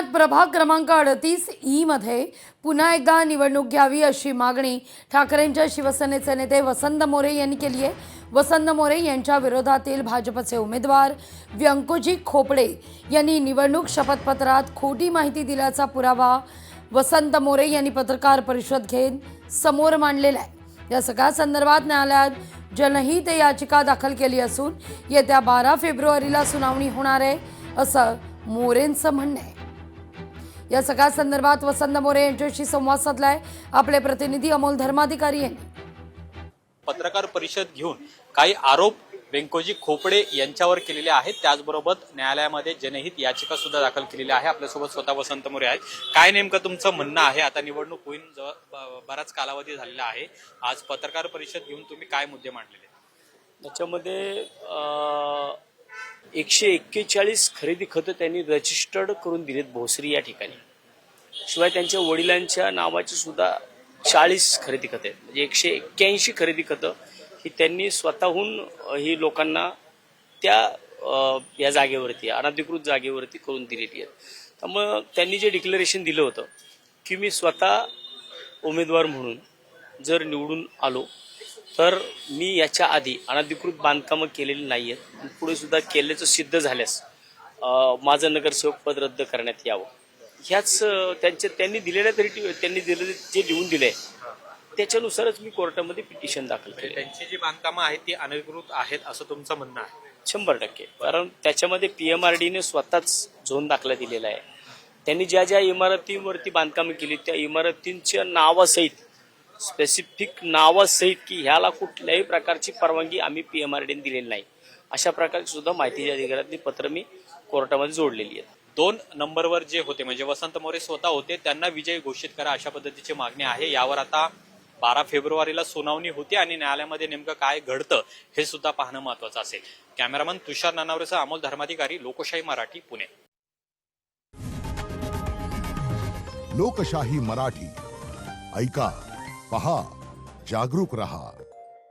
पुण्यात प्रभाग क्रमांक 38 मध्ये पुन्हा एकदा निवडणूक घ्यावी अशी मागणी ठाकरेंच्या शिवसेनेचे नेते वसंत मोरे यांनी केली आहे। वसंत मोरे यांच्या विरोधातील भाजपचे उमेदवार व्यंकोजी खोपडे यांनी निवडणूक शपथपत्रात खोटी माहिती दिल्याचा पुरावा वसंत मोरे यांनी पत्रकार परिषद घेत समोर मांडलेला आहे। या सगळ्या संदर्भात न्यायालयात जनहित याचिका दाखल केली असून येत्या 12 फेब्रुवारीला सुनावणी होणार आहे असं मोरेंचं म्हणणं आहे। या सगळ्या संदर्भात वसंत मोरे यांच्याशी संवाद साधलाय आपले प्रतिनिधी अमोल धर्माधिकारी यांनी। पत्रकार परिषद घेऊन काही आरोप व्यंकोजी खोपडे यांच्यावर केलेले आहेत, त्याचबरोबर न्यायालयामध्ये जनहित याचिका सुद्धा दाखल केलेली आहे। आपल्यासोबत स्वतः वसंत मोरे आहेत। काय नेमकं तुमचं म्हणणं आहे? आता निवडणूक होईल, बराच कालावधी झालेला आहे, आज पत्रकार परिषद घेऊन तुम्ही काय मुद्दे मांडलेले? त्याच्यामध्ये 141 खरेदी खतं त्यांनी रजिस्टर्ड करून दिलेत भोसरी या ठिकाणी। शिवाय त्यांच्या वडिलांच्या नावाची सुद्धा 40 खरेदी खतं आहेत, म्हणजे 181 खरेदी खतं ही त्यांनी स्वतःहून ही लोकांना त्या या जागेवरती अनधिकृत जागेवरती करून दिलेली आहेत। त्यामुळे त्यांनी जे डिक्लेरेशन दिलं होतं की मी स्वतः उमेदवार म्हणून जर निवडून आलो तर मी याच्या आधी अनधिकृत बांधकामं केलेली नाही आहेत, पुढे सुद्धा केल्याचं सिद्ध झाल्यास माझं नगरसेवक पद रद्द करण्यात यावं, ह्याच त्यांनी दिलेल्या त्यांनी दिलेले जे लिहून दिले त्याच्यानुसारच मी कोर्टामध्ये पिटिशन दाखल केले। त्यांची जी बांधकामं आहेत ती अनधिकृत आहेत असं तुमचं म्हणणं आहे? 100%, कारण त्याच्यामध्ये PMRDने स्वतःच झोन दाखला दिलेला आहे। त्यांनी ज्या ज्या इमारतींवरती बांधकामं केली त्या इमारतींच्या नावासहित, स्पेसिफिक नावासहित की ह्याला कुठल्याही प्रकारची परवानगी आम्ही PMRDने दिलेली नाही, अशा प्रकारची सुद्धा माहितीच्या अधिकारातली पत्र मी कोर्टामध्ये जोडलेली आहेत। 2 नंबरवर जे होते म्हणजे वसंत मोरे स्वतः होते, त्यांना विजयी घोषित करा अशा पद्धतीची मागणी आहे। यावर आता 12 फेब्रुवारीला सुनावणी होती आणि न्यायालयामध्ये नेमकं काय घडतं हे सुद्धा पाहणं महत्त्वाचं असेल। कॅमेरामन तुषार नानावरेसह अमोल धर्माधिकारी, लोकशाही मराठी, पुणे। लोकशाही मराठी ऐका, पहा, जागरूक रहा।